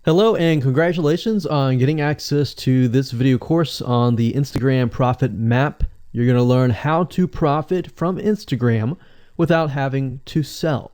Hello and congratulations on getting access to this video course on the Instagram Profit Map. You're going to learn how to profit from Instagram without having to sell.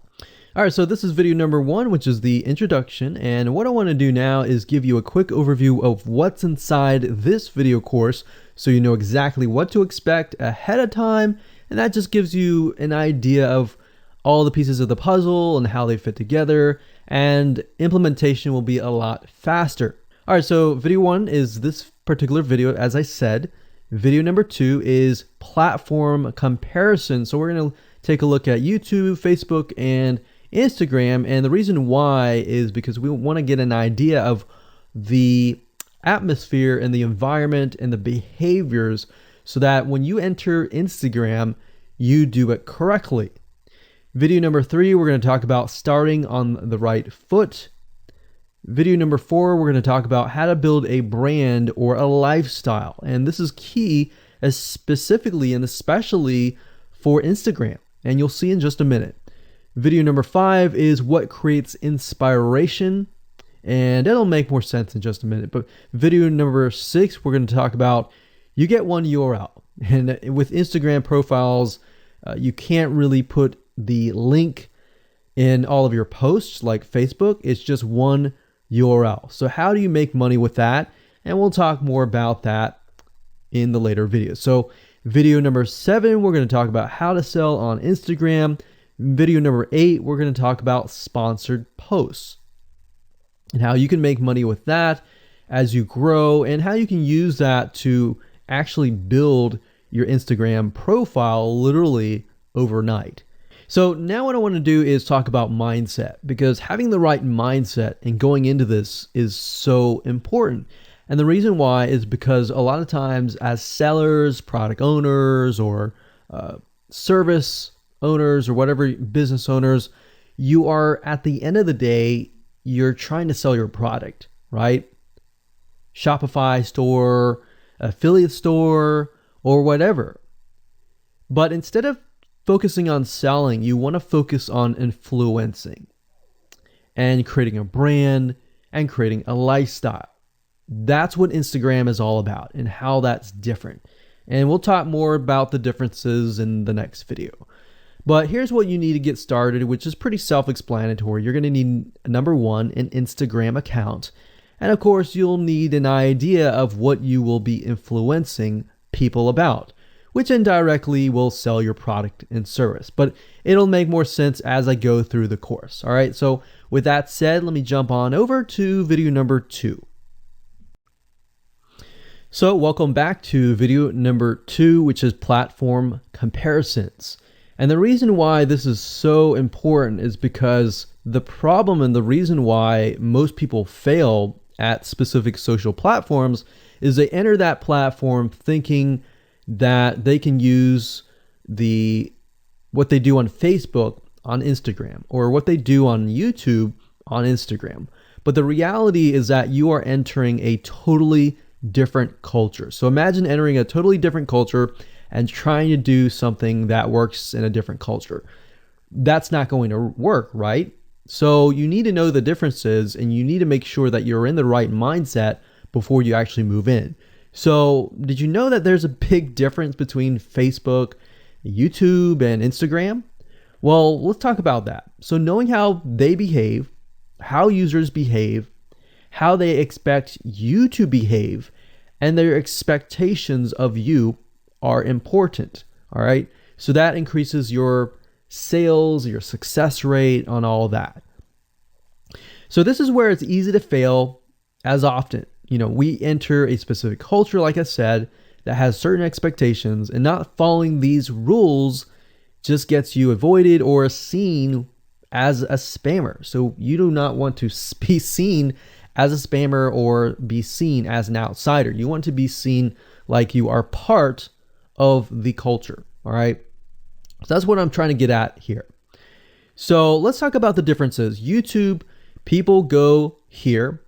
All right, so this is video number 1, which is the introduction. And what I want to do now is give you a quick overview of what's inside this video course so you know exactly what to expect ahead of time. And that just gives you an idea of all the pieces of the puzzle and how they fit together, and implementation will be a lot faster. All right, so video 1 is this particular video, as I said. Video number 2 is platform comparison. So we're going to take a look at YouTube, Facebook, and Instagram. And the reason why is because we want to get an idea of the atmosphere and the environment and the behaviors so that when you enter Instagram, you do it correctly. Video number 3, we're going to talk about starting on the right foot. Video number 4, we're going to talk about how to build a brand or a lifestyle. And this is key, as specifically and especially for Instagram. And you'll see in just a minute. Video number 5 is what creates inspiration. And it'll make more sense in just a minute. But video number 6, we're going to talk about you get one URL. And with Instagram profiles, you can't really put the link in all of your posts like Facebook. It's just one URL. So how do you make money with that? And we'll talk more about that in the later videos. So video number 7, we're going to talk about how to sell on Instagram. Video number 8, we're going to talk about sponsored posts and how you can make money with that as you grow, and how you can use that to actually build your Instagram profile literally overnight. So now what I want to do is talk about mindset, because having the right mindset and going into this is so important. And the reason why is because a lot of times as sellers, product owners, or service owners, or whatever, business owners, you are, at the end of the day, you're trying to sell your product, right? Shopify store, affiliate store, or whatever. But instead of focusing on selling, you want to focus on influencing and creating a brand and creating a lifestyle. That's what Instagram is all about and how that's different. And we'll talk more about the differences in the next video. But here's what you need to get started, which is pretty self-explanatory. You're going to need, number 1, an Instagram account. And of course, you'll need an idea of what you will be influencing people about, which indirectly will sell your product and service. But it'll make more sense as I go through the course. All right, so with that said, let me jump on over to video number 2. So welcome back to video number 2, which is platform comparisons. And the reason why this is so important is because the problem and the reason why most people fail at specific social platforms is they enter that platform thinking that they can use what they do on Facebook on Instagram, or what they do on YouTube on Instagram. But the reality is that you are entering a totally different culture. So imagine entering a totally different culture and trying to do something that works in a different culture. That's not going to work, right? So you need to know the differences, and you need to make sure that you're in the right mindset before you actually move in. So did you know that there's a big difference between Facebook, YouTube, and Instagram? Well, let's talk about that. So knowing how they behave, how users behave, how they expect you to behave, and their expectations of you are important. All right. So that increases your sales, your success rate on all that. So this is where it's easy to fail as often. We enter a specific culture, like I said, that has certain expectations, and not following these rules just gets you avoided or seen as a spammer. So you do not want to be seen as a spammer or be seen as an outsider. You want to be seen like you are part of the culture. All right. So that's what I'm trying to get at here. So let's talk about the differences. YouTube, people go here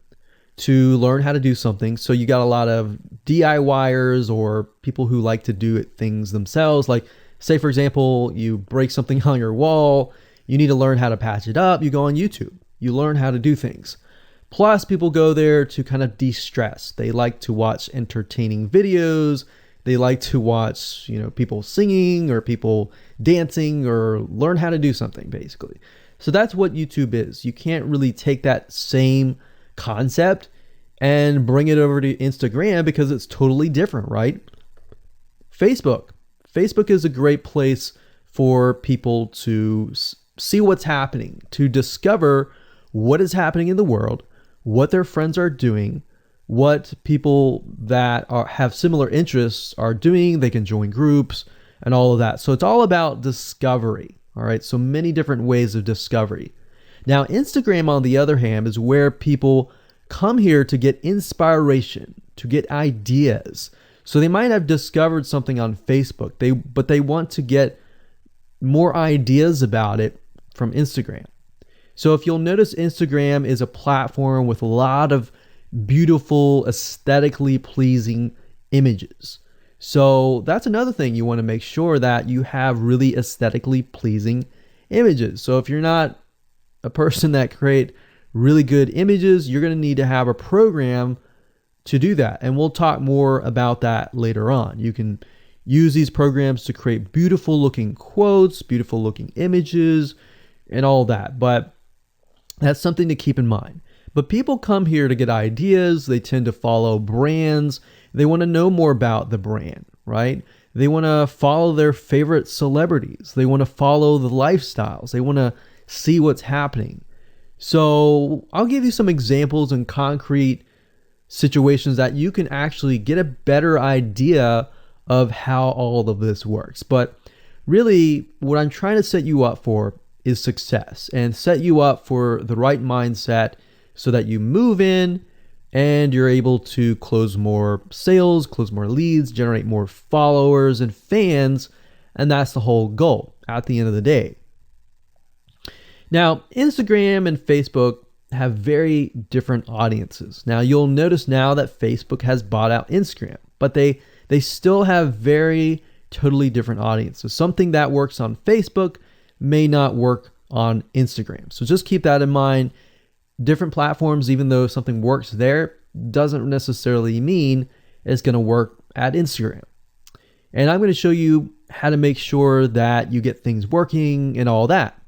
to learn how to do something. So you got a lot of DIYers, or people who like to do things themselves. Like, say, for example, you break something on your wall, you need to learn how to patch it up. You go on YouTube, you learn how to do things. Plus, people go there to kind of de-stress. They like to watch entertaining videos. They like to watch, people singing or people dancing or learn how to do something, basically. So that's what YouTube is. You can't really take that same concept and bring it over to Instagram because it's totally different, right? Facebook is a great place for people to see what's happening, to discover what is happening in the world, what their friends are doing, what people that have similar interests are doing. They can join groups and all of that. So it's all about discovery. All right. So many different ways of discovery. Now, Instagram, on the other hand, is where people come here to get inspiration, to get ideas. So they might have discovered something on Facebook, but they want to get more ideas about it from Instagram. So if you'll notice, Instagram is a platform with a lot of beautiful, aesthetically pleasing images. So that's another thing. You want to make sure that you have really aesthetically pleasing images. So if you're not a person that create really good images, you're going to need to have a program to do that. And we'll talk more about that later on. You can use these programs to create beautiful looking quotes, beautiful looking images, and all that. But that's something to keep in mind. But people come here to get ideas. They tend to follow brands. They want to know more about the brand, right? They want to follow their favorite celebrities. They want to follow the lifestyles. They want to see what's happening. So I'll give you some examples and concrete situations that you can actually get a better idea of how all of this works. But really, what I'm trying to set you up for is success, and set you up for the right mindset so that you move in and you're able to close more sales, close more leads, generate more followers and fans. And that's the whole goal at the end of the day. Now, Instagram and Facebook have very different audiences. Now, you'll notice now that Facebook has bought out Instagram, but they still have very totally different audiences. Something that works on Facebook may not work on Instagram. So just keep that in mind. Different platforms, even though something works there, doesn't necessarily mean it's going to work at Instagram. And I'm going to show you how to make sure that you get things working and all that.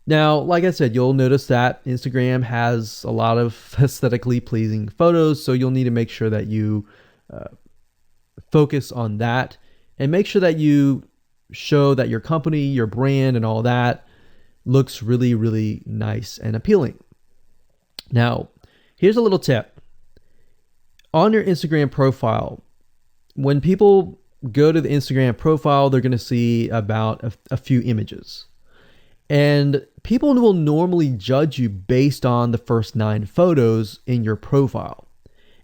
Now, like I said, you'll notice that Instagram has a lot of aesthetically pleasing photos, so you'll need to make sure that you focus on that and make sure that you show that your company, your brand, and all that looks really, really nice and appealing. Now, here's a little tip. On your Instagram profile, when people go to the Instagram profile, they're going to see about a few images. And people will normally judge you based on the first 9 photos in your profile.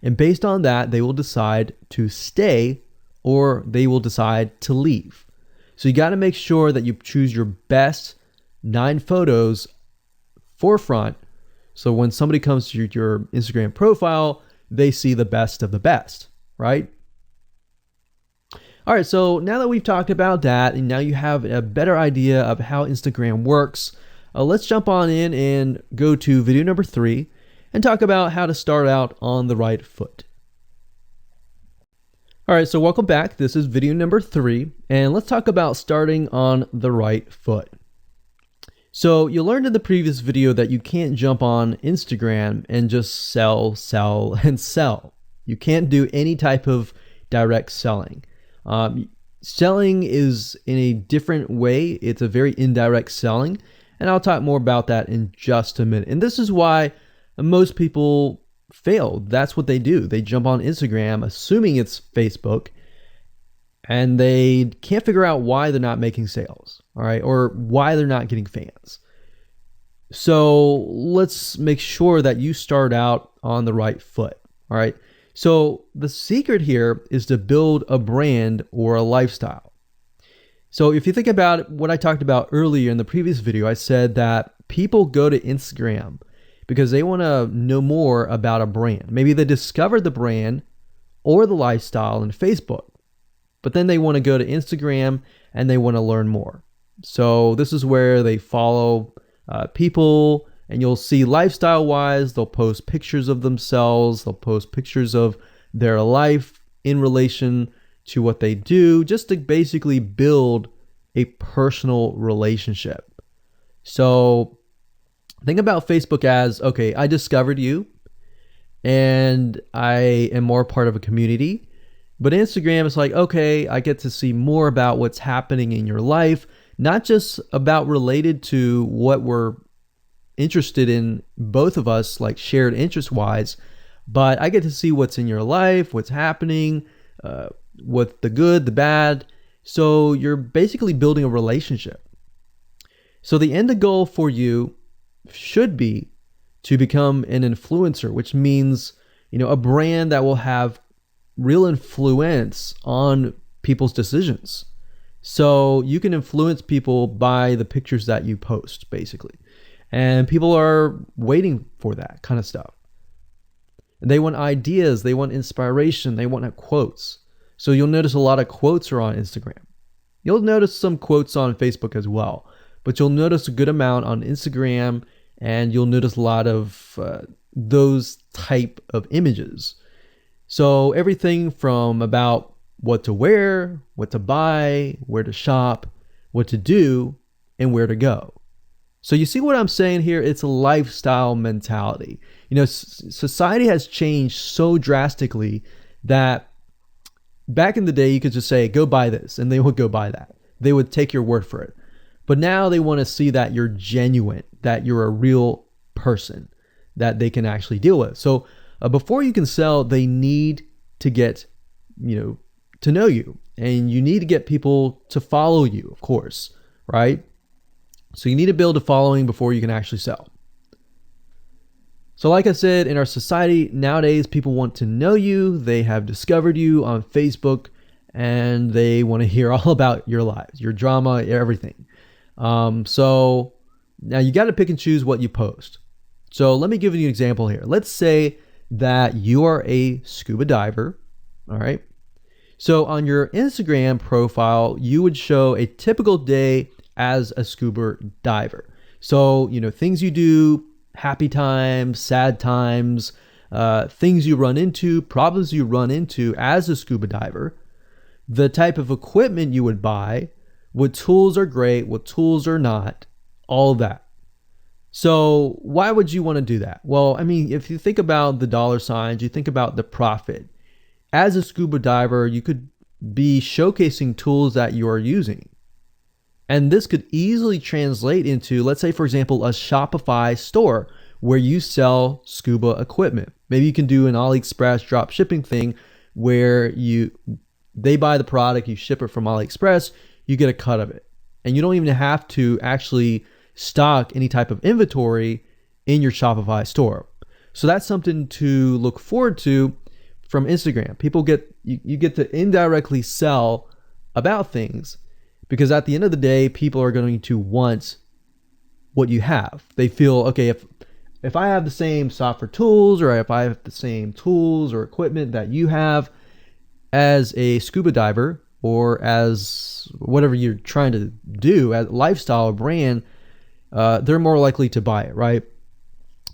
And based on that, they will decide to stay or they will decide to leave. So you got to make sure that you choose your best 9 photos forefront. So when somebody comes to your Instagram profile, they see the best of the best, right? All right, so now that we've talked about that, and now you have a better idea of how Instagram works, let's jump on in and go to video number 3 and talk about how to start out on the right foot. All right, so welcome back. This is video number 3, and let's talk about starting on the right foot. So you learned in the previous video that you can't jump on Instagram and just sell, and sell. You can't do any type of direct selling. Selling is in a different way. It's a very indirect selling, and I'll talk more about that in just a minute. And this is why most people fail. That's what they do. They jump on Instagram assuming it's Facebook, and they can't figure out why they're not making sales, all right, or why they're not getting fans. So let's make sure that you start out on the right foot, all right? So the secret here is to build a brand or a lifestyle. So if you think about what I talked about earlier in the previous video, I said that people go to Instagram because they want to know more about a brand. Maybe they discovered the brand or the lifestyle in Facebook, but then they want to go to Instagram and they want to learn more. So this is where they follow people And you'll see lifestyle wise, they'll post pictures of themselves, they'll post pictures of their life in relation to what they do, just to basically build a personal relationship. So think about Facebook as, okay, I discovered you and I am more part of a community. But Instagram is like, okay, I get to see more about what's happening in your life, not just about related to what we're interested in, both of us, like shared interest wise, but I get to see what's in your life, what's happening, what the good, the bad. So you're basically building a relationship. So the end goal for you should be to become an influencer, which means, a brand that will have real influence on people's decisions. So you can influence people by the pictures that you post, basically. And people are waiting for that kind of stuff. They want ideas, they want inspiration, they want quotes. So you'll notice a lot of quotes are on Instagram. You'll notice some quotes on Facebook as well, but you'll notice a good amount on Instagram, and you'll notice a lot of those type of images. So everything from about what to wear, what to buy, where to shop, what to do, and where to go. So you see what I'm saying here? It's a lifestyle mentality. Society has changed so drastically that back in the day, you could just say, go buy this, and they would go buy that. They would take your word for it. But now they want to see that you're genuine, that you're a real person that they can actually deal with. So before you can sell, they need to get, to know you, and you need to get people to follow you, of course, right? So you need to build a following before you can actually sell. So like I said, in our society nowadays, people want to know you. They have discovered you on Facebook, and they want to hear all about your lives, your drama, everything. So now you got to pick and choose what you post. So let me give you an example here. Let's say that you are a scuba diver. All right. So on your Instagram profile, you would show a typical day as a scuba diver. So, things you do, happy times, sad times, things you run into, problems you run into as a scuba diver, the type of equipment you would buy, what tools are great, what tools are not, all of that. So why would you want to do that? Well, if you think about the dollar signs, you think about the profit. As a scuba diver, you could be showcasing tools that you are using. And this could easily translate into, let's say, for example, a Shopify store where you sell scuba equipment. Maybe you can do an AliExpress drop shipping thing where they buy the product, you ship it from AliExpress, you get a cut of it. And you don't even have to actually stock any type of inventory in your Shopify store. So that's something to look forward to from Instagram. You get to indirectly sell about things, because at the end of the day, people are going to want what you have. They feel, okay, if I have the same software tools, or if I have the same tools or equipment that you have as a scuba diver, or as whatever you're trying to do as a lifestyle brand, they're more likely to buy it, right?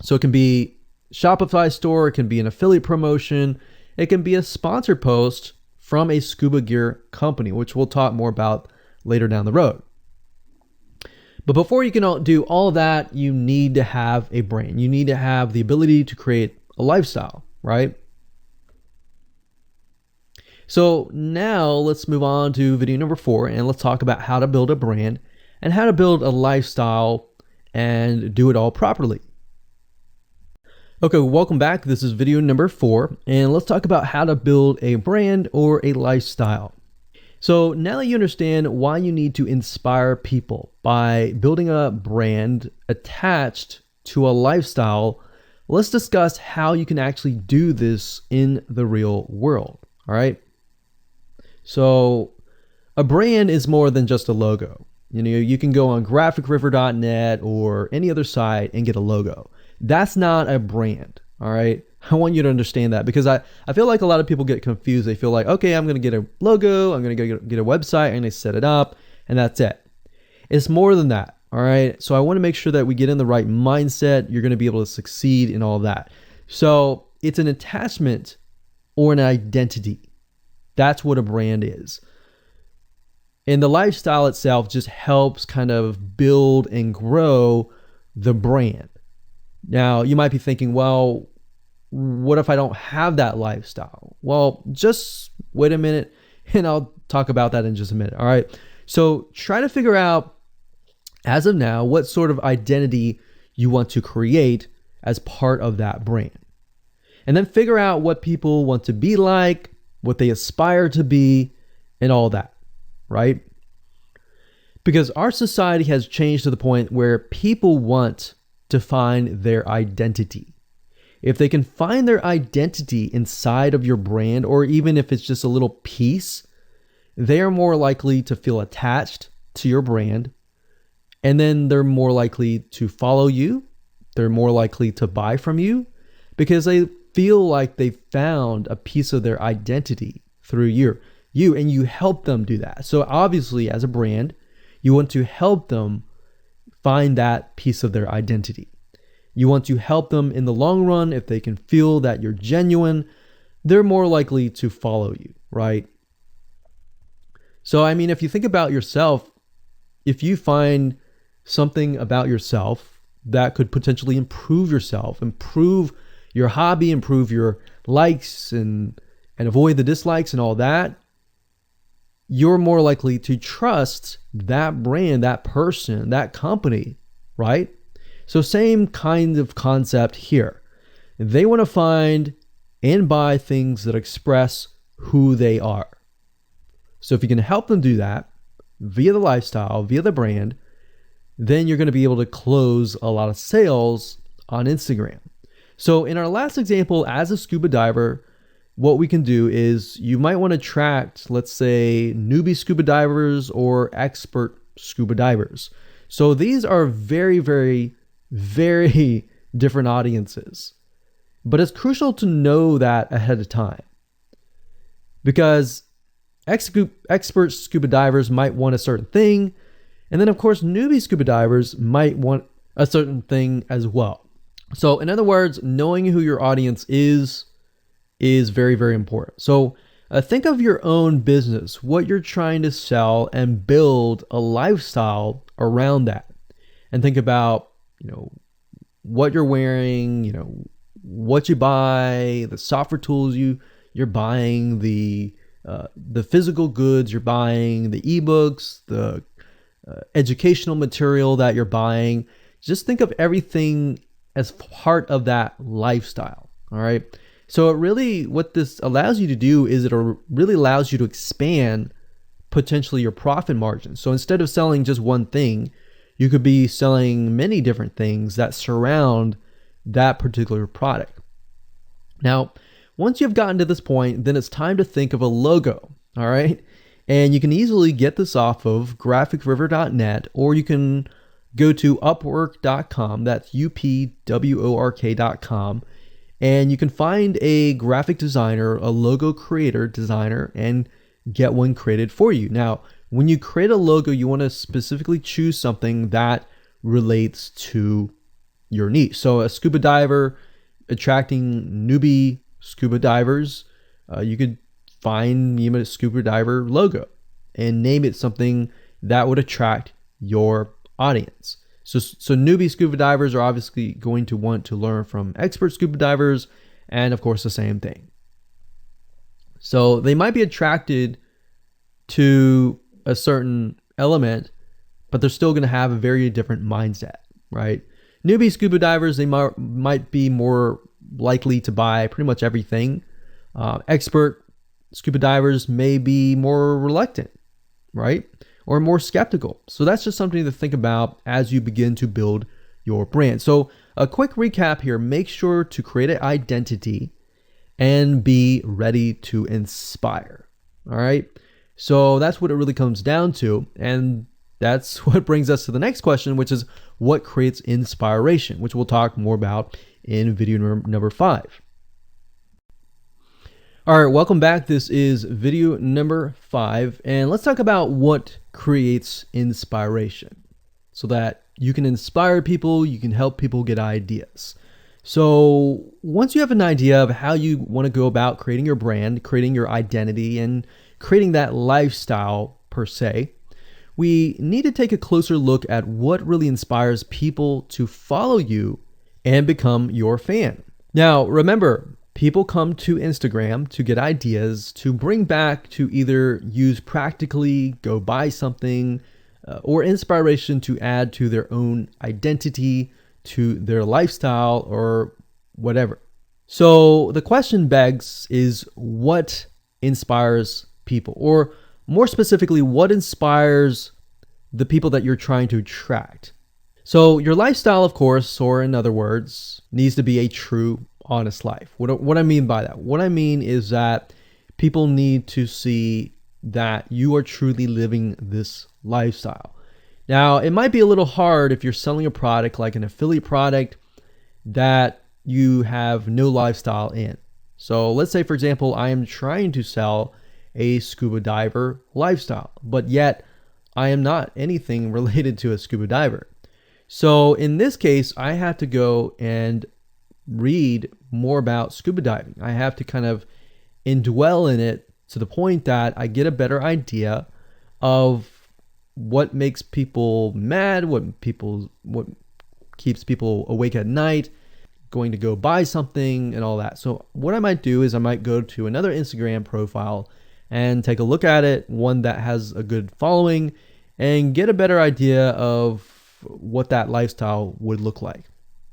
So it can be Shopify store, it can be an affiliate promotion, it can be a sponsored post from a scuba gear company, which we'll talk more about later down the road. But before you can do all of that, you need to have a brand. You need to have the ability to create a lifestyle, right? So now let's move on to video number 4, and let's talk about how to build a brand and how to build a lifestyle and do it all properly. Okay, welcome back. This is video number 4, and let's talk about how to build a brand or a lifestyle. So now that you understand why you need to inspire people by building a brand attached to a lifestyle, let's discuss how you can actually do this in the real world. All right. So a brand is more than just a logo. You can go on graphicriver.net or any other site and get a logo. That's not a brand. All right. I want you to understand that, because I feel like a lot of people get confused. They feel like, okay, I'm going to get a logo, I'm going to get a website, I'm going to set it up, and that's it. It's more than that. All right. So I want to make sure that we get in the right mindset. You're going to be able to succeed in all of that. So it's an attachment or an identity. That's what a brand is. And the lifestyle itself just helps kind of build and grow the brand. Now, you might be thinking, well, what if I don't have that lifestyle? Well, just wait a minute and I'll talk about that in just a minute. All right. So try to figure out, as of now, what sort of identity you want to create as part of that brand. And then figure out what people want to be like, what they aspire to be, and all that, right? Because our society has changed to the point where people want to find their identity. If they can find their identity inside of your brand, or even if it's just a little piece, they are more likely to feel attached to your brand. And then they're more likely to follow you. They're more likely to buy from you because they feel like they found a piece of their identity through you, and you help them do that. So obviously, as a brand, you want to help them find that piece of their identity. You want to help them in the long run. If they can feel that you're genuine, they're more likely to follow you, right? So, I mean, if you think about yourself, if you find something about yourself that could potentially improve yourself, improve your hobby, improve your likes and avoid the dislikes and all that, you're more likely to trust that brand, that person, that company, right? So same kind of concept here. They want to find and buy things that express who they are. So if you can help them do that via the lifestyle, via the brand, then you're going to be able to close a lot of sales on Instagram. So in our last example, as a scuba diver, what we can do is you might want to attract, let's say, newbie scuba divers or expert scuba divers. So these are very, very, very different audiences. But it's crucial to know that ahead of time, because expert scuba divers might want a certain thing. And then, of course, newbie scuba divers might want a certain thing as well. So in other words, knowing who your audience is very, very important. So think of your own business, what you're trying to sell, and build a lifestyle around that. And think about, what you're wearing, what you buy, the software tools you're buying, the physical goods you're buying, the ebooks, the educational material that you're buying. Just think of everything as part of that lifestyle. All right. So what this allows you to do is it really allows you to expand potentially your profit margin. So instead of selling just one thing, you could be selling many different things that surround that particular product. Now, once you've gotten to this point, then it's time to think of a logo. All right. And you can easily get this off of graphicriver.net, or you can go to upwork.com. That's upwork.com. And you can find a graphic designer, a logo creator, designer, and get one created for you. Now, when you create a logo, you want to specifically choose something that relates to your niche. So a scuba diver attracting newbie scuba divers, you could find a scuba diver logo and name it something that would attract your audience. So newbie scuba divers are obviously going to want to learn from expert scuba divers, and of course the same thing. So they might be attracted to a certain element, but they're still going to have a very different mindset, right? Newbie scuba divers, they might be more likely to buy pretty much everything. Expert scuba divers may be more reluctant, right? Or more skeptical. So that's just something to think about as you begin to build your brand. So a quick recap here: make sure to create an identity and be ready to inspire. All right. So that's what it really comes down to. And that's what brings us to the next question, which is what creates inspiration, which we'll talk more about in video number 5. All right, welcome back. This is video number 5, and let's talk about what creates inspiration. so that you can inspire people, you can help people get ideas. So once you have an idea of how you want to go about creating your brand, creating your identity, and creating that lifestyle per se, we need to take a closer look at what really inspires people to follow you and become your fan. Now, remember, people come to Instagram to get ideas to bring back to either use practically, go buy something, or inspiration to add to their own identity, to their lifestyle, or whatever. So the question begs is, what inspires people? Or more specifically, what inspires the people that you're trying to attract? So your lifestyle, of course, or in other words, needs to be a true, honest life. What I mean by that? What I mean is that people need to see that you are truly living this lifestyle. Now, it might be a little hard if you're selling a product like an affiliate product that you have no lifestyle in. So let's say, for example, I am trying to sell a scuba diver lifestyle, but yet I am not anything related to a scuba diver. So in this case, I have to go and read more about scuba diving. I have to kind of indwell in it to the point that I get a better idea of what makes people mad, what keeps people awake at night, going to go buy something and all that. So what I might do is I might go to another Instagram profile and take a look at it, one that has a good following, and get a better idea of what that lifestyle would look like.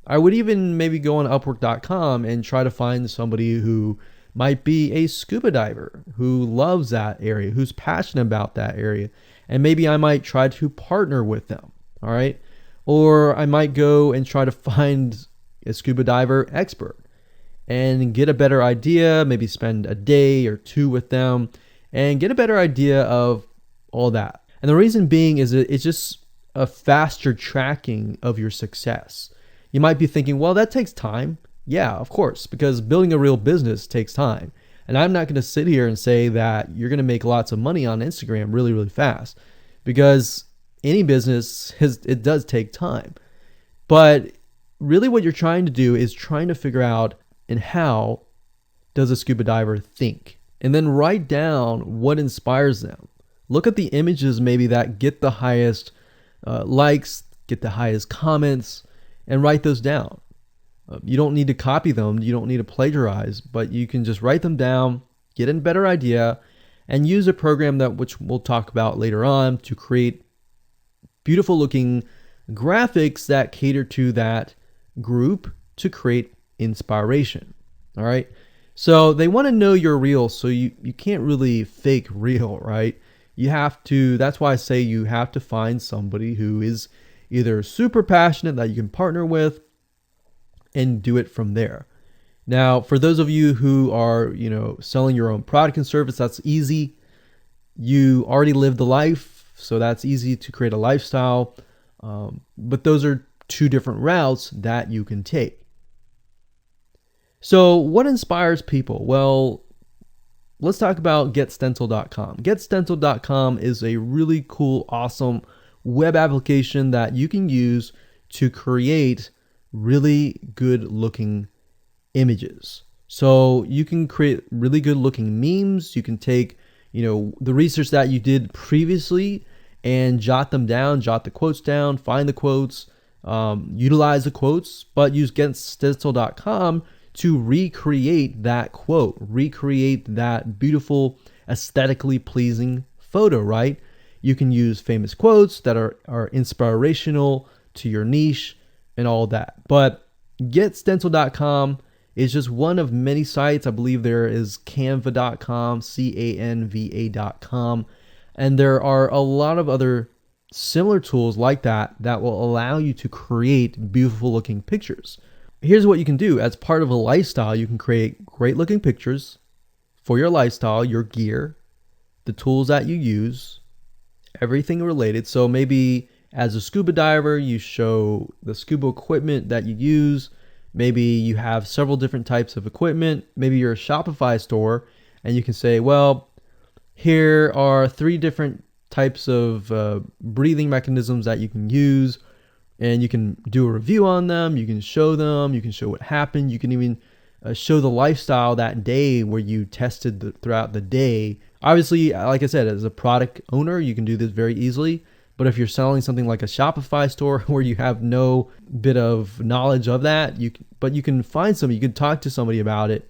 I would even maybe go on Upwork.com and try to find somebody who might be a scuba diver, who loves that area, who's passionate about that area. And maybe I might try to partner with them, all right? Or I might go and try to find a scuba diver expert and get a better idea, maybe spend a day or two with them and get a better idea of all that. And the reason being is that it's just a faster tracking of your success. You might be thinking, well, that takes time. Yeah, of course, because building a real business takes time. And I'm not going to sit here and say that you're going to make lots of money on Instagram really, really fast, because any business, it does take time. But really what you're trying to do is trying to figure out, and how does a scuba diver think? And then write down what inspires them. Look at the images maybe that get the highest likes, get the highest comments, and write those down. You don't need to copy them. You don't need to plagiarize, but you can just write them down, get a better idea, and use a program which we'll talk about later on to create beautiful looking graphics that cater to that group to create inspiration. All right. So they want to know you're real. So you can't really fake real, right? You have to, that's why I say you have to find somebody who is either super passionate that you can partner with and do it from there. Now, for those of you who are, selling your own product and service, that's easy. You already live the life, so that's easy to create a lifestyle. But those are two different routes that you can take. So what inspires people? Well, let's talk about GetStencil.com. GetStencil.com is a really cool, awesome web application that you can use to create really good looking images. So you can create really good looking memes. You can take, the research that you did previously and jot them down, jot the quotes down, find the quotes, utilize the quotes, but use GetStencil.com to recreate that quote, recreate that beautiful, aesthetically pleasing photo, right? You can use famous quotes that are inspirational to your niche and all that. But GetStencil.com is just one of many sites. I believe there is Canva.com, Canva.com, and there are a lot of other similar tools like that will allow you to create beautiful looking pictures. Here's what you can do. As part of a lifestyle, you can create great looking pictures for your lifestyle, your gear, the tools that you use, everything related. So maybe as a scuba diver, you show the scuba equipment that you use. Maybe you have several different types of equipment. Maybe you're a Shopify store and you can say, well, here are 3 different types of breathing mechanisms that you can use, and you can do a review on them. You can show them. You can show what happened. You can even show the lifestyle that day where you tested throughout the day. Obviously, like I said, as a product owner, you can do this very easily. But if you're selling something like a Shopify store where you have no bit of knowledge of that, you can find somebody, you can talk to somebody about it,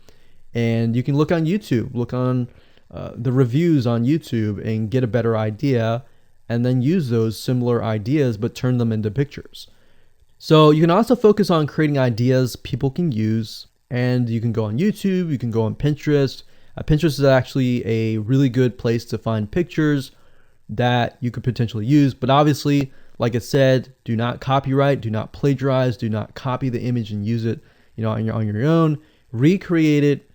and you can look on YouTube, look on the reviews on YouTube and get a better idea, and then use those similar ideas but turn them into pictures. So you can also focus on creating ideas people can use, and you can go on YouTube, you can go on Pinterest. Pinterest is actually a really good place to find pictures that you could potentially use, but obviously, like I said, do not copyright, do not plagiarize, do not copy the image and use it, on your own. Recreate it,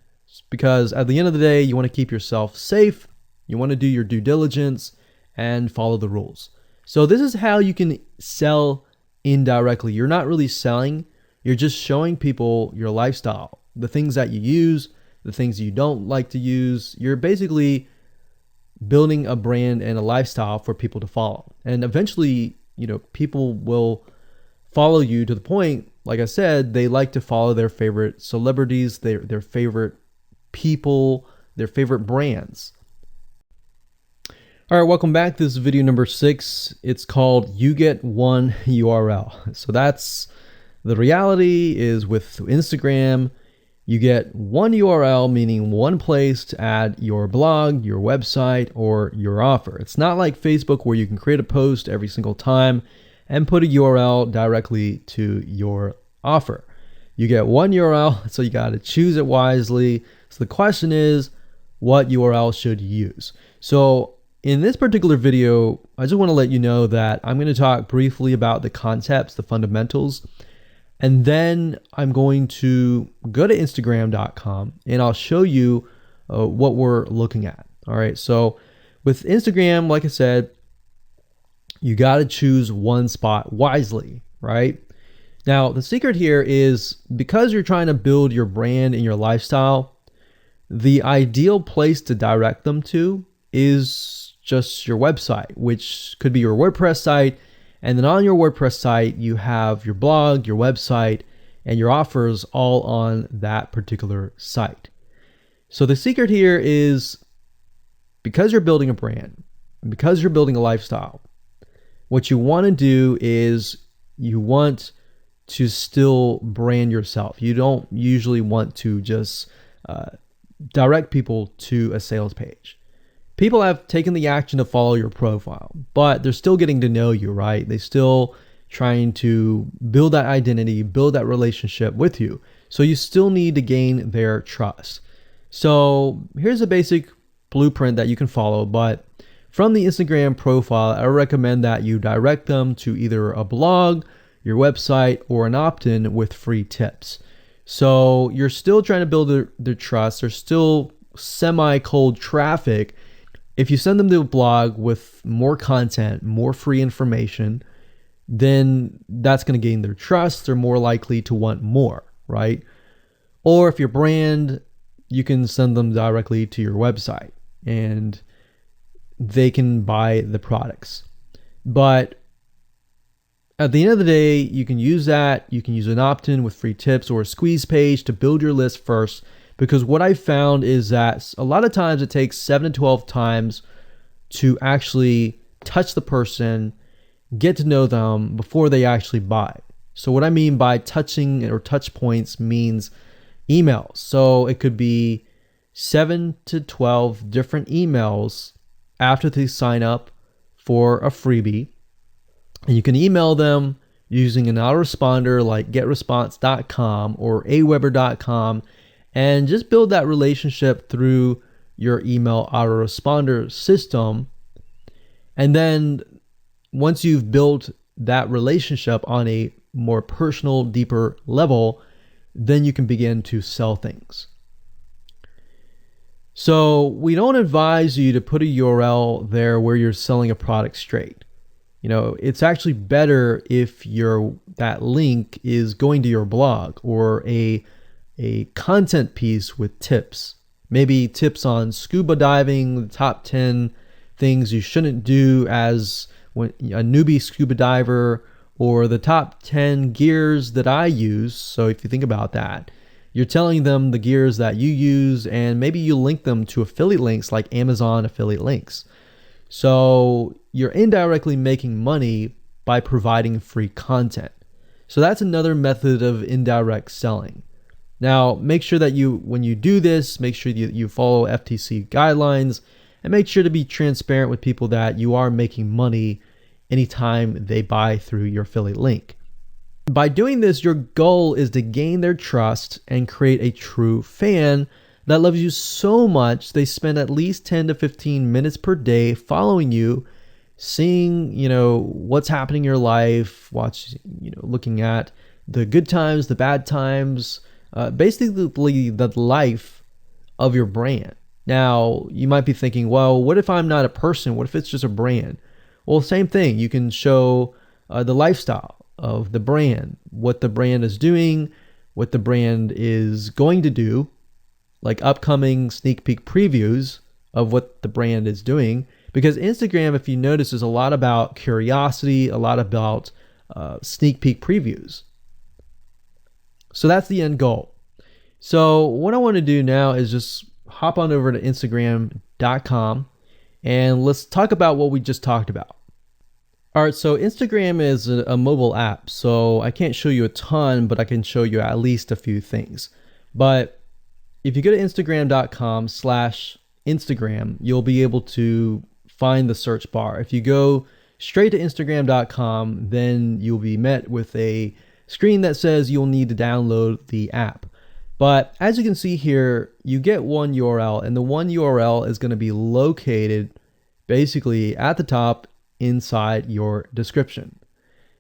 because at the end of the day, you want to keep yourself safe. You want to do your due diligence and follow the rules. So this is how you can sell indirectly. You're not really selling, you're just showing people your lifestyle, the things that you use, the things you don't like to use. You're basically building a brand and a lifestyle for people to follow. And eventually, people will follow you to the point, like I said, they like to follow their favorite celebrities, their favorite people, their favorite brands. All right, welcome back. This is video number 6. It's called You Get One URL. So that's the reality is with Instagram, you get one URL, meaning one place to add your blog, your website, or your offer. It's not like Facebook where you can create a post every single time and put a URL directly to your offer. You get one URL, so you got to choose it wisely. So the question is, what URL should you use? So in this particular video, I just want to let you know that I'm going to talk briefly about the concepts, the fundamentals, and then I'm going to go to Instagram.com and I'll show you what we're looking at. All right. So with Instagram, like I said, you got to choose one spot wisely, right? Now, the secret here is because you're trying to build your brand and your lifestyle, the ideal place to direct them to is just your website, which could be your WordPress site. And then on your WordPress site, you have your blog, your website, and your offers all on that particular site. So the secret here is because you're building a brand, because you're building a lifestyle, what you want to do is you want to still brand yourself. You don't usually want to just direct people to a sales page. People have taken the action to follow your profile, but they're still getting to know you, right? They're still trying to build that identity, build that relationship with you. So you still need to gain their trust. So here's a basic blueprint that you can follow, but from the Instagram profile, I recommend that you direct them to either a blog, your website, or an opt-in with free tips. So you're still trying to build their trust. They're still semi-cold traffic. If you send them to a blog with more content, more free information, then that's going to gain their trust. They're more likely to want more, right? Or if your brand, you can send them directly to your website and they can buy the products. But at the end of the day, you can use that. You can use an opt-in with free tips or a squeeze page to build your list first. Because what I found is that a lot of times it takes 7 to 12 times to actually touch the person, get to know them before they actually buy. So what I mean by touching or touch points means emails. So it could be 7 to 12 different emails after they sign up for a freebie. And you can email them using an autoresponder like getresponse.com or aweber.com. And just build that relationship through your email autoresponder system. And then once you've built that relationship on a more personal, deeper level, then you can begin to sell things. So we don't advise you to put a URL there where you're selling a product straight. It's actually better if that link is going to your blog or a content piece with tips, maybe tips on scuba diving, the top 10 things you shouldn't do as when a newbie scuba diver, or the top 10 gears that I use. So if you think about that, you're telling them the gears that you use, and maybe you link them to affiliate links like Amazon affiliate links. So you're indirectly making money by providing free content. So that's another method of indirect selling. Now, make sure that when you do this, make sure you follow FTC guidelines, and make sure to be transparent with people that you are making money anytime they buy through your affiliate link. By doing this, your goal is to gain their trust and create a true fan that loves you so much they spend at least 10 to 15 minutes per day following you, seeing, what's happening in your life, looking at the good times, the bad times, basically the life of your brand. Now, you might be thinking, well, what if I'm not a person? What if it's just a brand? Well, same thing. You can show the lifestyle of the brand, what the brand is doing, what the brand is going to do, like upcoming sneak peek previews of what the brand is doing. Because Instagram, if you notice, is a lot about curiosity, a lot about sneak peek previews. So that's the end goal. So what I want to do now is just hop on over to Instagram.com and let's talk about what we just talked about. All right, so Instagram is a mobile app, so I can't show you a ton, but I can show you at least a few things. But if you go to Instagram.com/Instagram, you'll be able to find the search bar. If you go straight to Instagram.com, then you'll be met with a screen that says you'll need to download the app. But as you can see here, you get one URL, and the one URL is going to be located basically at the top inside your description.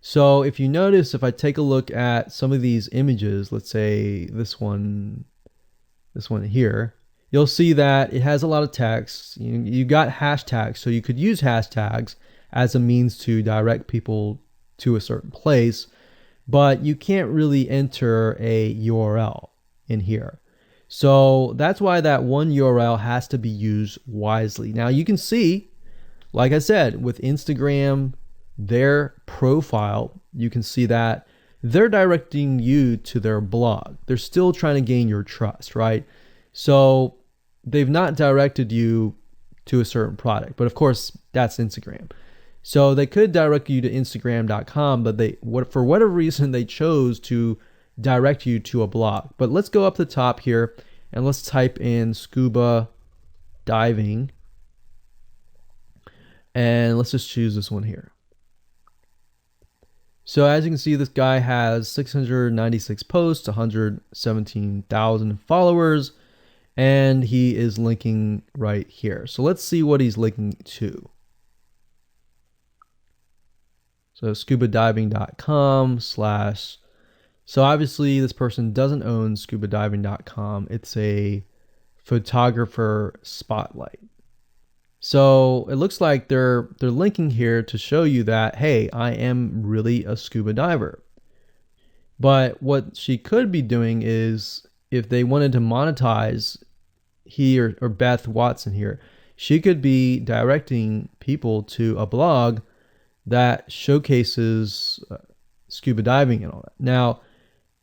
So if you notice, if I take a look at some of these images, let's say this one here, you'll see that it has a lot of text. You got hashtags, so you could use hashtags as a means to direct people to a certain place, but you can't really enter a URL in here. So that's why that one URL has to be used wisely. Now you can see, like I said, with Instagram, their profile, you can see that they're directing you to their blog. They're still trying to gain your trust, right? So they've not directed you to a certain product, but of course that's Instagram. So they could direct you to Instagram.com, but for whatever reason, they chose to direct you to a blog. But let's go up the top here and let's type in scuba diving. And let's just choose this one here. So as you can see, this guy has 696 posts, 117,000 followers, and he is linking right here. So let's see what he's linking to. So scubadiving.com/. So obviously this person doesn't own scubadiving.com. It's a photographer spotlight. So it looks like they're linking here to show you that, hey, I am really a scuba diver. But what she could be doing is, if they wanted to monetize, he or Beth Watson here, she could be directing people to a blog that showcases scuba diving and all that. Now,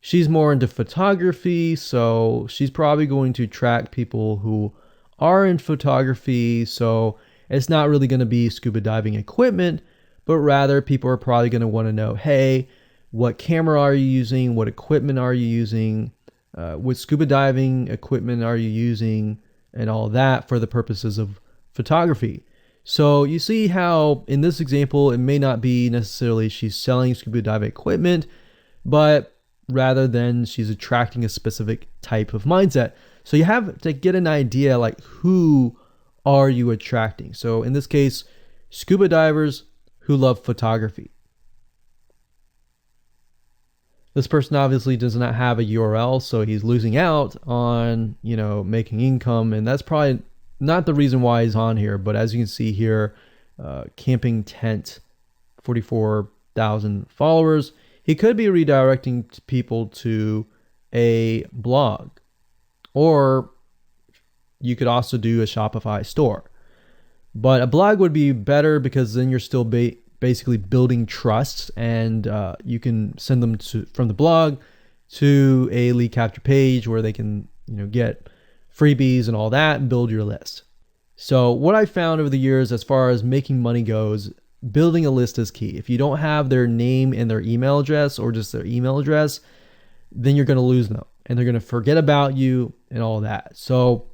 she's more into photography, so she's probably going to track people who are in photography. So it's not really going to be scuba diving equipment, but rather people are probably going to want to know, hey, what camera are you using? What equipment are you using? What scuba diving equipment are you using? And all that for the purposes of photography. So you see how in this example, it may not be necessarily she's selling scuba diving equipment, but rather than she's attracting a specific type of mindset. So you have to get an idea, like, who are you attracting? So in this case, scuba divers who love photography. This person obviously does not have a URL, so he's losing out on, making income, and that's probably not the reason why he's on here. But as you can see here, camping tent, 44,000 followers. He could be redirecting people to a blog, or you could also do a Shopify store. But a blog would be better because then you're still basically building trust, and you can send them from the blog to a lead capture page where they can get freebies and all that and build your list. So what I found over the years as far as making money goes, building a list is key. If you don't have their name and their email address, or just their email address, then you're going to lose them and they're going to forget about you and all that. So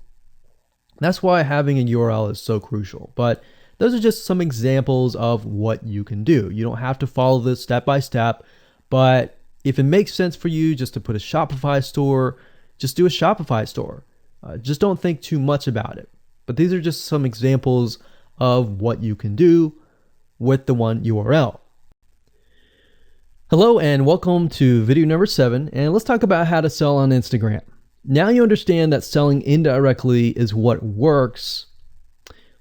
that's why having a URL is so crucial. But those are just some examples of what you can do. You don't have to follow this step by step, but if it makes sense for you just to put a Shopify store, just do a Shopify store. Just don't think too much about it. But these are just some examples of what you can do with the one URL. Hello and welcome to video number 7, and let's talk about how to sell on Instagram. Now you understand that selling indirectly is what works.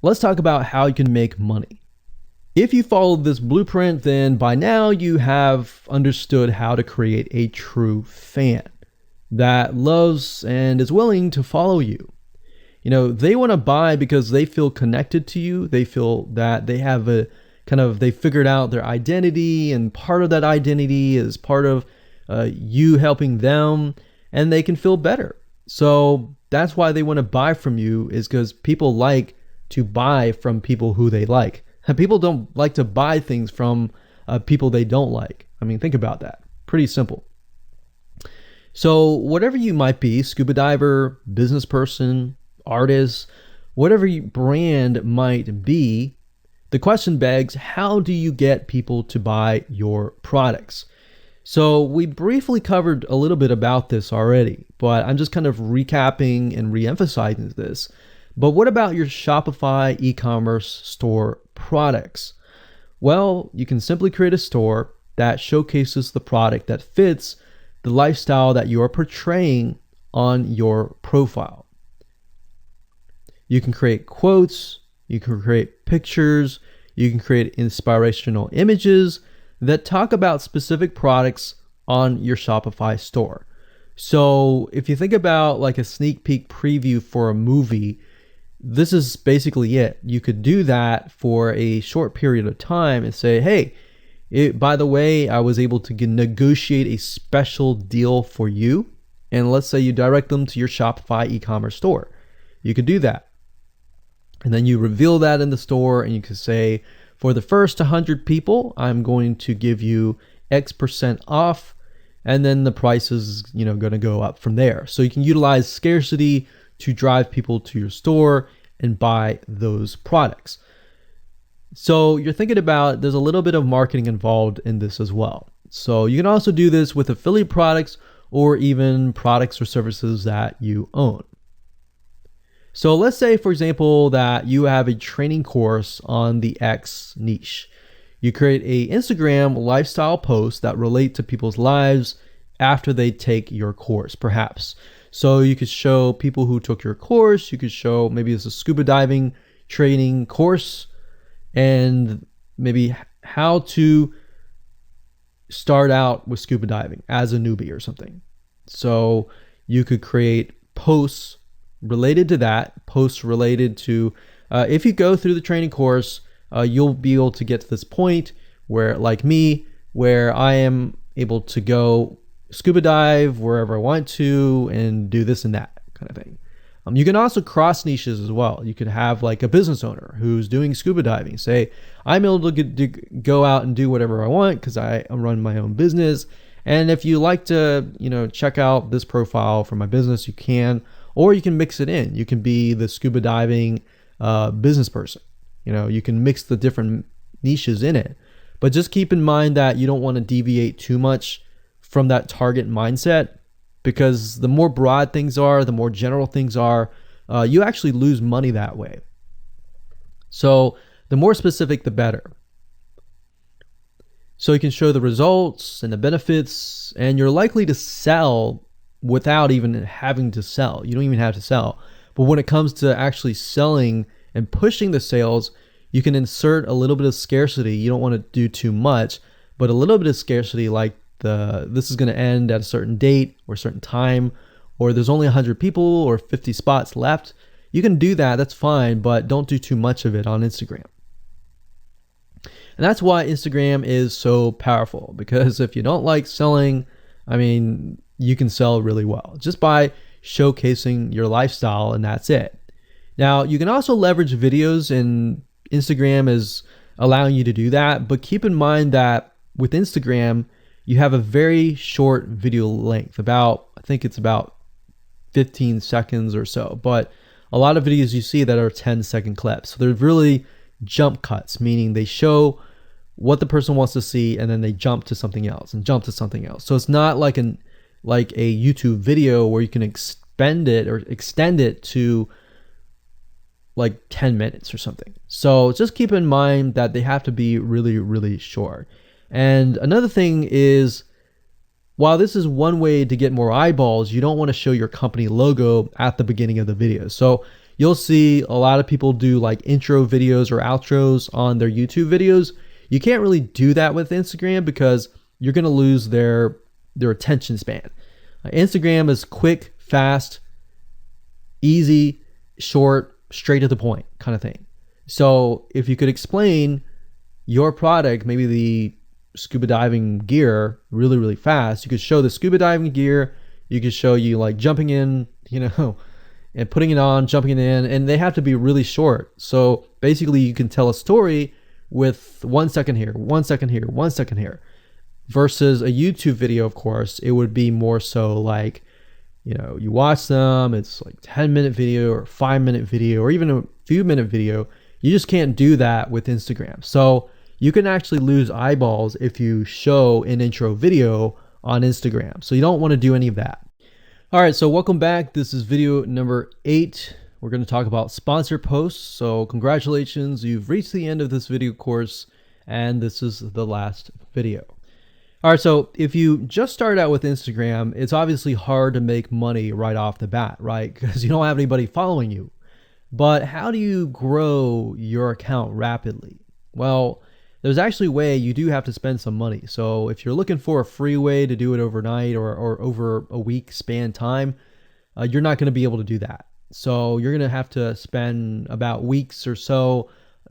Let's talk about how you can make money. If you followed this blueprint, then by now you have understood how to create a true fan that loves and is willing to follow you. They want to buy because they feel connected to you. They feel that they have they figured out their identity, and part of that identity is part of you helping them, and they can feel better. So that's why they want to buy from you, is because people like to buy from people who they like. And people don't like to buy things from people they don't like. I mean, think about that. Pretty simple. So whatever you might be, scuba diver, business person, artist, whatever your brand might be, the question begs, how do you get people to buy your products? So we briefly covered a little bit about this already, but I'm just kind of recapping and re-emphasizing this. But what about your Shopify e-commerce store products? Well, you can simply create a store that showcases the product that fits the lifestyle that you are portraying on your profile. You can create quotes, you can create pictures, you can create inspirational images that talk about specific products on your Shopify store. So if you think about like a sneak peek preview for a movie, this is basically it. You could do that for a short period of time and say, hey, by the way, I was able to negotiate a special deal for you. And let's say you direct them to your Shopify e-commerce store. You could do that. And then you reveal that in the store, and you could say, for the first 100 people, I'm going to give you X% off, and then the price is, going to go up from there. So you can utilize scarcity to drive people to your store and buy those products. So you're thinking about, there's a little bit of marketing involved in this as well. So you can also do this with affiliate products or even products or services that you own. So let's say, for example, that you have a training course on the X niche. You create a Instagram lifestyle post that relate to people's lives after they take your course, perhaps. So you could show people who took your course, you could show maybe it's a scuba diving training course, and maybe how to start out with scuba diving as a newbie or something. So you could create posts related to that, posts related to, if you go through the training course, you'll be able to get to this point where, like me, where I am able to go scuba dive wherever I want to and do this and that kind of thing. You can also cross niches as well. You could have like a business owner who's doing scuba diving. Say, I'm able to go out and do whatever I want because I run my own business. And if you like to, check out this profile for my business, you can, or you can mix it in. You can be the scuba diving business person. You can mix the different niches in it. But just keep in mind that you don't want to deviate too much from that target mindset, because the more broad things are, the more general things are, you actually lose money that way. So the more specific, the better. So you can show the results and the benefits, and you're likely to sell without even having to sell. You don't even have to sell. But when it comes to actually selling and pushing the sales, you can insert a little bit of scarcity. You don't want to do too much, but a little bit of scarcity, like this is going to end at a certain date or a certain time, or there's only 100 people or 50 spots left. you can do that, that's fine, but don't do too much of it on Instagram. And that's why Instagram is so powerful, because if you don't like selling, I mean, you can sell really well just by showcasing your lifestyle, and that's it. Now, you can also leverage videos, and Instagram is allowing you to do that, but keep in mind that with Instagram, you have a very short video length, I think it's about 15 seconds or so, but a lot of videos you see that are 10-second clips. So they're really jump cuts, meaning they show what the person wants to see and then they jump to something else and jump to something else. So it's not like a YouTube video where you can extend it to like 10 minutes or something. So just keep in mind that they have to be really, really short. And another thing is, while this is one way to get more eyeballs, you don't want to show your company logo at the beginning of the video. So you'll see a lot of people do like intro videos or outros on their YouTube videos. You can't really do that with Instagram because you're going to lose their attention span. Instagram is quick, fast, easy, short, straight to the point kind of thing. So if you could explain your product, maybe the scuba diving gear, really, really fast, you could show the scuba diving gear, you could show you like jumping in, and putting it on, jumping in, and they have to be really short. So basically you can tell a story with 1 second here, 1 second here, 1 second here, versus a YouTube video. Of course, it would be more so like, you watch them, it's like 10-minute video or 5-minute video or even a few minute video. You just can't do that with Instagram. So you can actually lose eyeballs if you show an intro video on Instagram. So you don't want to do any of that. All right, so welcome back. This is video number 8. We're going to talk about sponsor posts. So congratulations, you've reached the end of this video course, and this is the last video. All right, so if you just start out with Instagram, it's obviously hard to make money right off the bat, right? Because you don't have anybody following you. But how do you grow your account rapidly? Well, there's actually a way. You do have to spend some money. So if you're looking for a free way to do it overnight or over a week span time, you're not going to be able to do that. So you're going to have to spend about weeks or so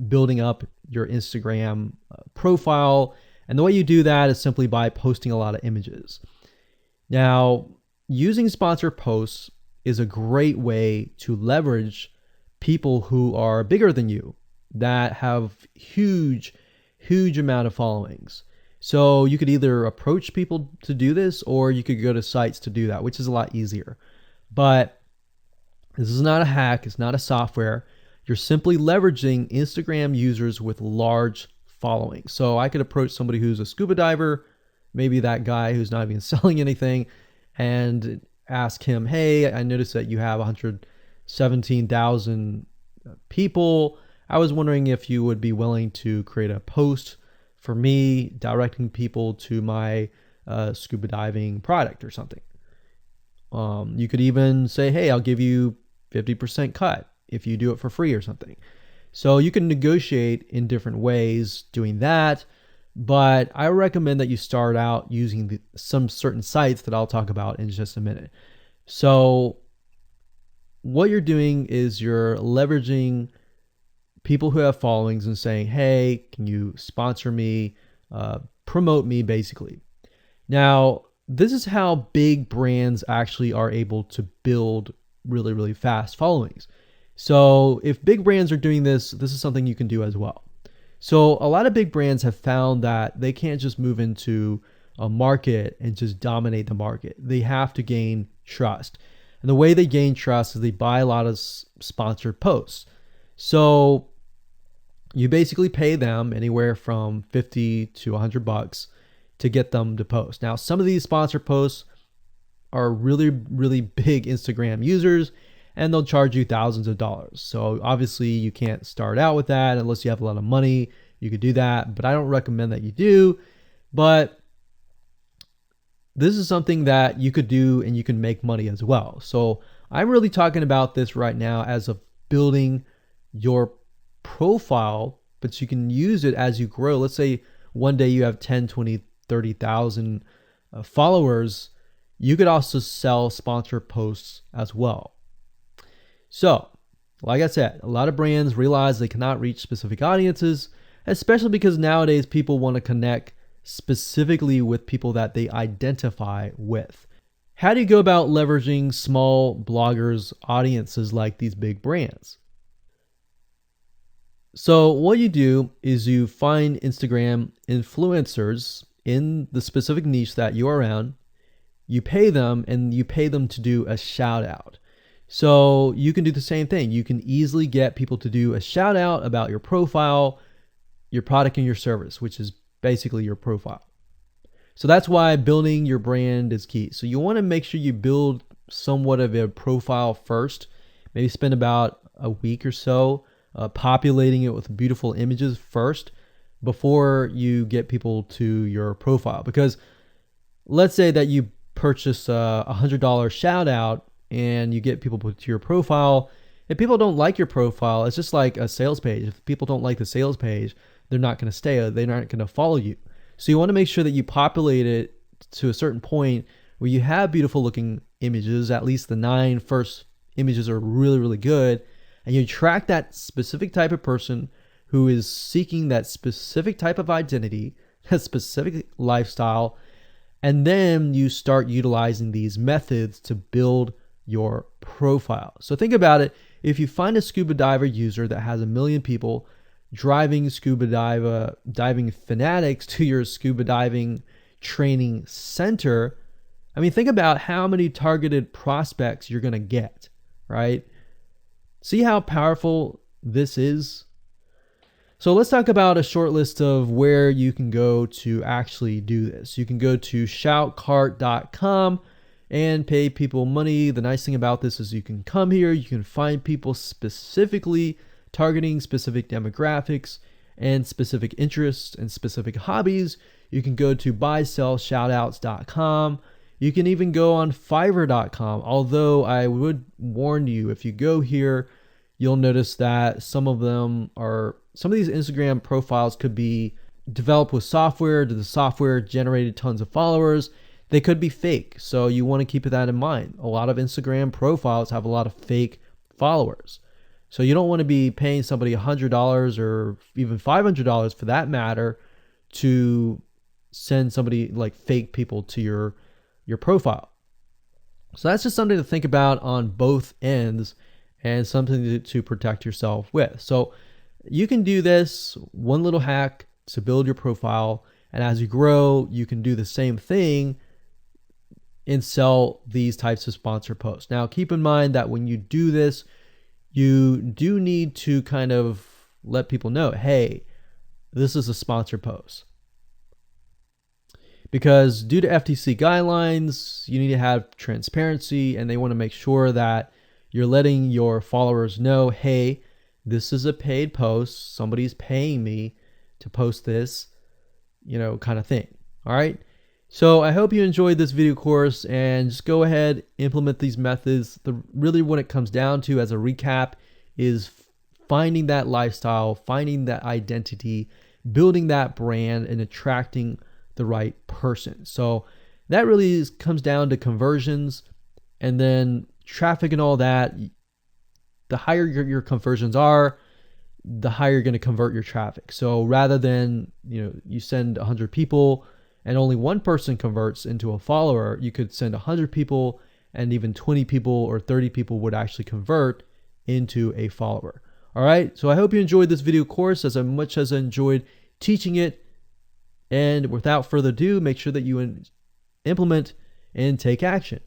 building up your Instagram profile. And the way you do that is simply by posting a lot of images. Now, using sponsor posts is a great way to leverage people who are bigger than you, that have huge amount of followings. So you could either approach people to do this, or you could go to sites to do that, which is a lot easier. But this is not a hack. It's not a software. You're simply leveraging Instagram users with large followings. So I could approach somebody who's a scuba diver, maybe that guy who's not even selling anything, and ask him, hey, I noticed that you have 117,000 people. I was wondering if you would be willing to create a post for me directing people to my scuba diving product or something. You could even say, hey, I'll give you 50% cut if you do it for free or something. So you can negotiate in different ways doing that. But I recommend that you start out using some certain sites that I'll talk about in just a minute. So what you're doing is you're leveraging people who have followings and saying, hey, can you sponsor me, promote me, basically. Now, this is how big brands actually are able to build really, really fast followings. So if big brands are doing this, this is something you can do as well. So a lot of big brands have found that they can't just move into a market and just dominate the market. They have to gain trust. And the way they gain trust is they buy a lot of sponsored posts. So you basically pay them anywhere from $50 to $100 to get them to post. Now, some of these sponsored posts are really, really big Instagram users, and they'll charge you thousands of dollars. So obviously you can't start out with that unless you have a lot of money. You could do that, but I don't recommend that you do. But this is something that you could do and you can make money as well. So I'm really talking about this right now as of building your profile, but you can use it as you grow. Let's say one day you have 10, 20, 30,000 followers. You could also sell sponsor posts as well. So Like I said, a lot of brands realize they cannot reach specific audiences, especially because nowadays people want to connect specifically with people that they identify with. How do you go about leveraging small bloggers' audiences like these big brands? So what you do is you find Instagram influencers in the specific niche that you are around. You pay them, and you pay them to do a shout out. So you can do the same thing. You can easily get people to do a shout out about your profile, your product, and your service, which is basically your profile. So that's why building your brand is key. So you want to make sure you build somewhat of a profile first. Maybe spend about a week or so populating it with beautiful images first before you get people to your profile. Because let's say that you purchase a $100 shout out and you get people to your profile. If people don't like your profile, it's just like a sales page. If people don't like the sales page, they're not going to stay. They're not going to follow you. So you want to make sure that you populate it to a certain point where you have beautiful looking images. At least the 9 first images are really, really good. And you attract that specific type of person who is seeking that specific type of identity, that specific lifestyle. And then you start utilizing these methods to build your profile. So think about it. If you find a scuba diver user that has 1 million people driving scuba diving fanatics to your scuba diving training center, I mean, think about how many targeted prospects you're going to get, right? See how powerful this is? So let's talk about a short list of where you can go to actually do this. You can go to shoutcart.com and pay people money. The nice thing about this is you can come here, you can find people specifically targeting specific demographics and specific interests and specific hobbies. You can go to buysellshoutouts.com. You can even go on fiverr.com. Although I would warn you, if you go here, you'll notice that some of these Instagram profiles could be developed with software. The software generated tons of followers. They could be fake. So you want to keep that in mind. A lot of Instagram profiles have a lot of fake followers. So you don't want to be paying somebody $100 or even $500 for that matter to send somebody like fake people to your profile. So that's just something to think about on both ends and something to protect yourself with. So you can do this one little hack to build your profile. And as you grow, you can do the same thing and sell these types of sponsor posts. Now, keep in mind that when you do this, you do need to kind of let people know, hey, this is a sponsor post. Because due to FTC guidelines, you need to have transparency, and they want to make sure that you're letting your followers know, hey, this is a paid post. Somebody's paying me to post this, kind of thing. All right. So I hope you enjoyed this video course, and just go ahead, implement these methods. Really what it comes down to as a recap is finding that lifestyle, finding that identity, building that brand, and attracting the right person. So that really comes down to conversions, and then traffic and all that. The higher your conversions are, the higher you're going to convert your traffic. So rather than, you send 100 people and only one person converts into a follower, you could send 100 people and even 20 people or 30 people would actually convert into a follower. All right. So I hope you enjoyed this video course as much as I enjoyed teaching it. And without further ado, make sure that you implement and take action.